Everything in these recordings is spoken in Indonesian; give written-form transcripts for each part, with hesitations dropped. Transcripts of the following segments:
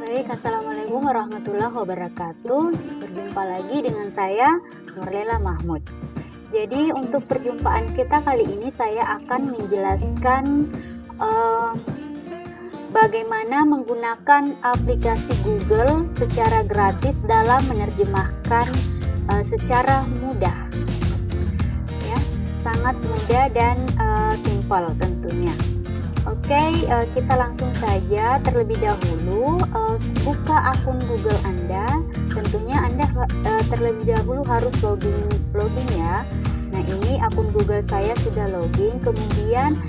Baik, Assalamualaikum warahmatullahi wabarakatuh. Berjumpa lagi dengan saya, Nurlela Mahmud. Jadi untuk perjumpaan kita kali ini saya akan menjelaskan bagaimana menggunakan aplikasi Google secara gratis dalam menerjemahkan secara mudah. Ya, sangat mudah dan simpel tentunya. Oke, kita langsung saja. Terlebih dahulu buka akun Google Anda. Tentunya Anda terlebih dahulu harus login ya. Nah, ini akun Google saya sudah login. Kemudian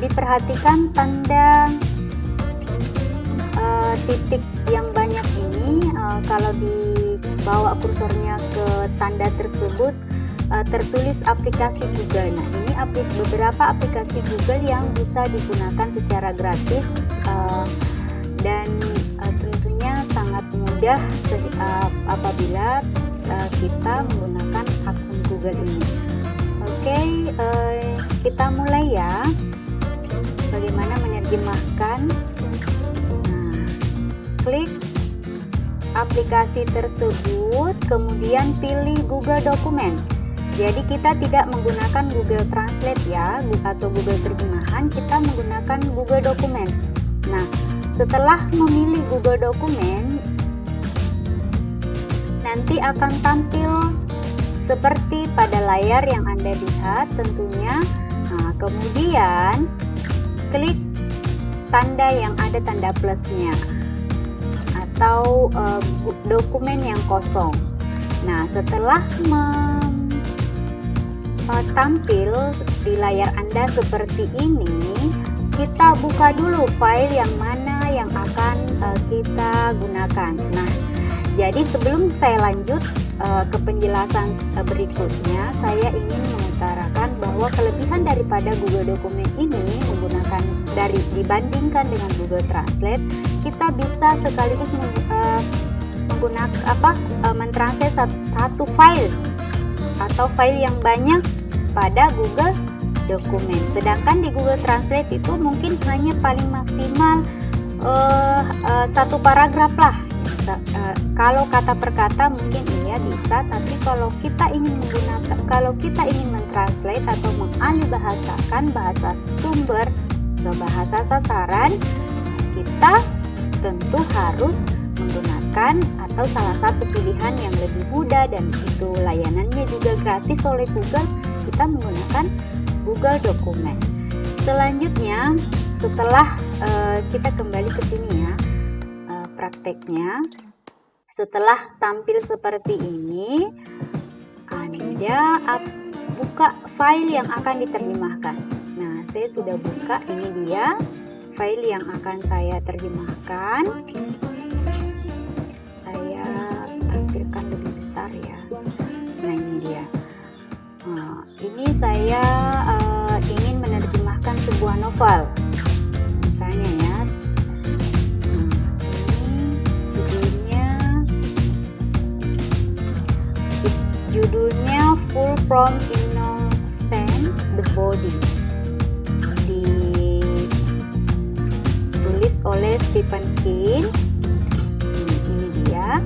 diperhatikan tanda titik yang banyak ini. Kalau dibawa kursornya ke tanda tersebut tertulis aplikasi Google. Nah, ini beberapa aplikasi Google yang bisa digunakan secara gratis dan tentunya sangat mudah apabila kita menggunakan akun Google ini. Oke, kita mulai ya. Bagaimana menerjemahkan? Nah, klik aplikasi tersebut, kemudian pilih Google Dokumen. Jadi kita tidak menggunakan Google Translate ya, atau Google Terjemahan, kita menggunakan Google Dokumen. Nah, setelah memilih Google Dokumen, nanti akan tampil seperti pada layar yang Anda lihat tentunya. Nah, kemudian klik tanda yang ada tanda plusnya atau dokumen yang kosong. Nah, setelah tampil di layar Anda seperti ini, kita buka dulu file yang mana yang akan kita gunakan. Nah, jadi sebelum saya lanjut ke penjelasan berikutnya, saya ingin mengutarakan bahwa kelebihan daripada Google Dokumen ini dibandingkan dengan Google Translate, kita bisa sekaligus mentranslate satu file atau file yang banyak pada Google Dokumen. Sedangkan di Google Translate itu mungkin hanya paling maksimal satu paragraf lah. Kalau kata per kata mungkin iya bisa, tapi kalau kita ingin mentranslate atau mengalih bahasakan bahasa sumber ke bahasa sasaran, kita tentu harus menggunakan atau salah satu pilihan yang lebih mudah dan itu layanannya juga gratis oleh Google, kita menggunakan Google Dokumen. Selanjutnya, setelah kita kembali ke sini ya, prakteknya. Setelah tampil seperti ini, Anda buka file yang akan diterjemahkan. Nah, saya sudah buka, ini dia file yang akan saya terjemahkan. Saya tampilkan lebih besar ya. Nah, ini dia. Nah, ini saya ingin menerjemahkan sebuah novel, misalnya ya. Judulnya Full from Innocence, the Body, ditulis oleh Stephen King. Ini dia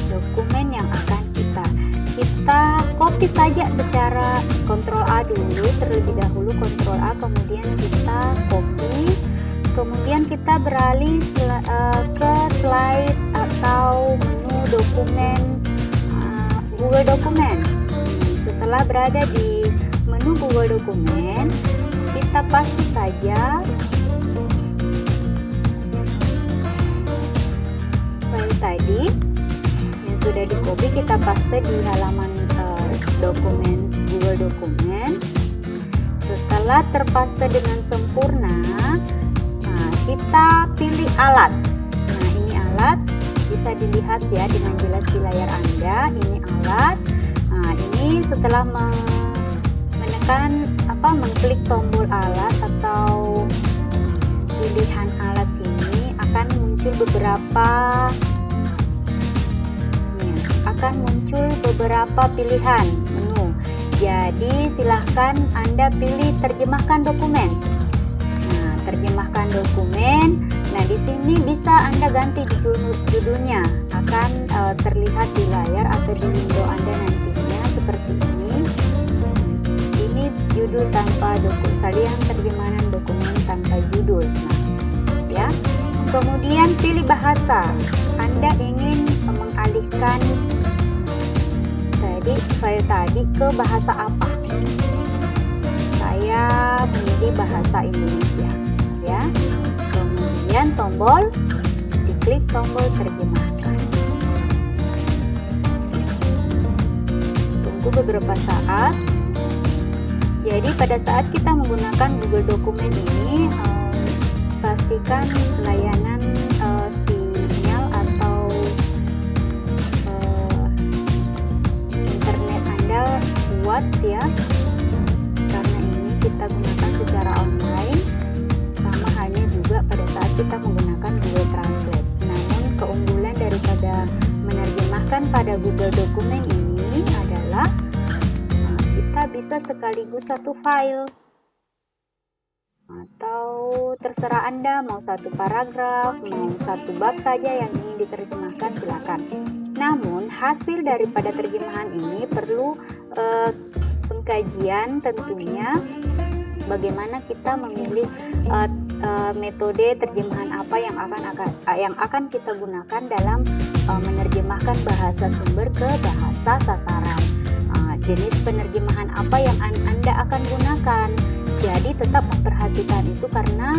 dokumen yang akan kita copy saja secara Ctrl A dulu, terlebih dahulu Ctrl A, kemudian kita copy, kemudian kita beralih ke slide atau menu dokumen Google Dokumen. Setelah berada di menu Google Dokumen, kita paste saja file tadi yang sudah di-copy, kita paste di halaman dokumen Google Dokumen. Setelah terpaste dengan sempurna, kita pilih alat. Nah, ini alat bisa dilihat ya dengan jelas di layar Anda. Ini alat. Nah, ini setelah mengklik tombol alat atau pilihan alat ini akan muncul beberapa pilihan menu. Jadi silahkan Anda pilih terjemahkan dokumen. Nah, menerjemahkan dokumen. Nah, di sini bisa Anda ganti judulnya, akan terlihat di layar atau di window Anda nantinya seperti ini. Ini judul tanpa dokumen, salinan terjemahan dokumen tanpa judul. Nah, ya. Kemudian pilih bahasa. Anda ingin mengalihkan file tadi ke bahasa apa? Saya memilih bahasa Indonesia, ya. Kemudian diklik tombol terjemahkan. Tunggu beberapa saat. Jadi pada saat kita menggunakan Google Dokumen ini, pastikan layanan sinyal atau internet Anda kuat, ya, karena ini kita gunakan secara online, sama halnya juga pada saat kita menggunakan Google Translate. Namun keunggulan daripada menerjemahkan pada Google Dokumen ini adalah kita bisa sekaligus satu file, atau terserah Anda mau satu paragraf, mau satu bab saja yang ingin diterjemahkan, silakan. Namun hasil daripada terjemahan ini perlu pengkajian tentunya, bagaimana kita memilih metode terjemahan apa yang akan kita gunakan dalam menerjemahkan bahasa sumber ke bahasa sasaran. Jenis penerjemahan apa yang Anda akan gunakan. Jadi tetap memperhatikan itu, karena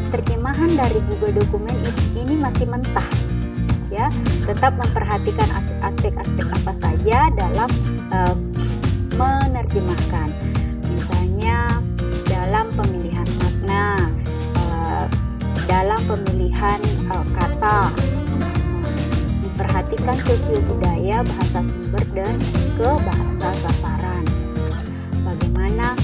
terjemahan dari Google Dokumen ini masih mentah, ya. Tetap memperhatikan aspek-aspek apa saja dalam menerjemahkan. Misalnya dalam pemilihan makna, dalam pemilihan kata, memperhatikan sosio budaya, bahasa sumber dan ke bahasa sasaran. Bagaimana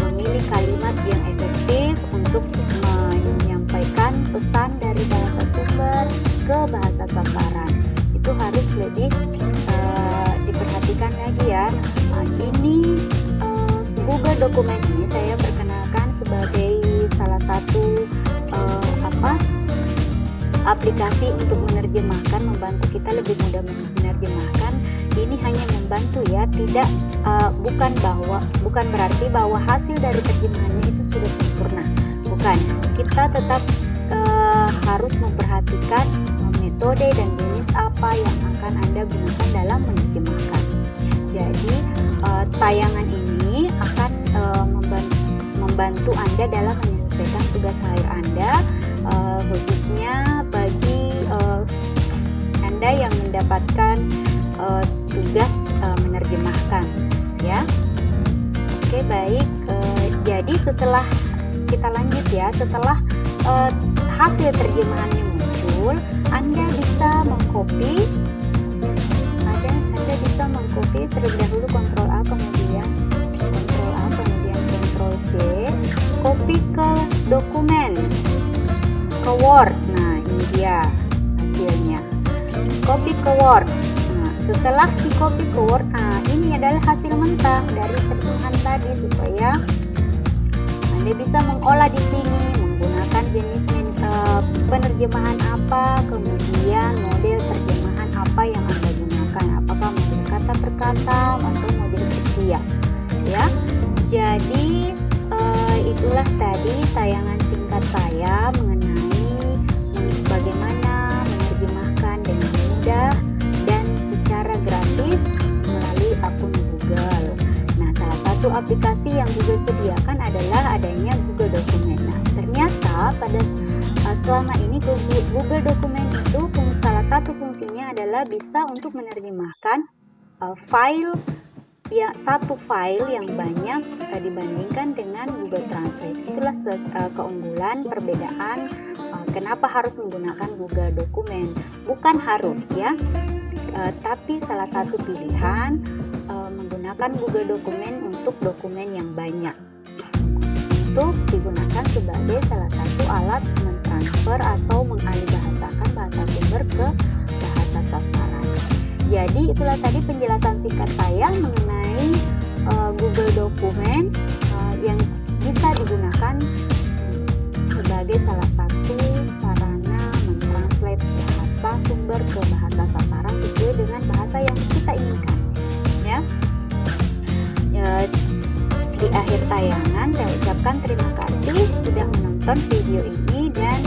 memilih kalimat yang efektif untuk menyampaikan pesan dari bahasa sumber ke bahasa sasaran. Itu harus lebih diperhatikan lagi, ya. Ini Google Dokumen ini saya perkenalkan sebagai salah satu aplikasi untuk menerjemahkan, membantu kita lebih mudah menerjemahkan. Ini hanya membantu, ya, tidak bukan berarti bahwa hasil dari terjemahannya itu sudah sempurna. Bukan, kita tetap harus memperhatikan metode dan jenis apa yang akan Anda gunakan dalam menerjemahkan. Jadi tayangan ini akan membantu Anda dalam menyelesaikan tugas akhir Anda, khususnya bagi Anda yang mendapatkan tugas menerjemahkan, ya. Oke, baik. Jadi setelah kita lanjut, ya, setelah hasil terjemahannya muncul, Anda bisa mengcopy. Anda bisa mengcopy terlebih dahulu Ctrl A, kemudian Ctrl C, copy ke dokumen, ke Word. Nah, ini dia hasilnya. Copy ke Word. Nah, setelah di copy ke Word, ini adalah hasil mentah dari terjemahan tadi, supaya Anda bisa mengolah di sini menggunakan jenis penerjemahan apa, kemudian model terjemahan apa yang Anda gunakan, apakah model kata per kata atau model setiap, ya. Jadi itulah tadi tayangan singkat saya mengenai bagaimana menerjemahkan dengan mudah dan secara gratis melalui akun Google. Nah, salah satu aplikasi yang Google sediakan adalah adanya Google Dokumen. Nah, ternyata selama ini Google Dokumen itu salah satu fungsinya adalah bisa untuk menerjemahkan satu file yang banyak dibandingkan dengan Google Translate. Itulah keunggulan perbedaan kenapa harus menggunakan Google Dokumen. Bukan harus, ya, tapi salah satu pilihan menggunakan Google Dokumen untuk dokumen yang banyak, untuk digunakan sebagai salah satu alat mentransfer atau mengalihbahasakan bahasa sumber ke bahasa sasaran. Jadi itulah tadi penjelasan singkat saya mengenai Google Dokumen yang bisa digunakan sebagai sebagai salah satu sarana mentranslate bahasa sumber ke bahasa sasaran sesuai dengan bahasa yang kita inginkan. Di akhir tayangan saya ucapkan terima kasih sudah menonton video ini, dan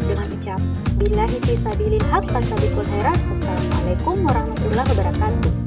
dengan ucap billahi fisabilil haq wassalamualaikum warahmatullahi wabarakatuh.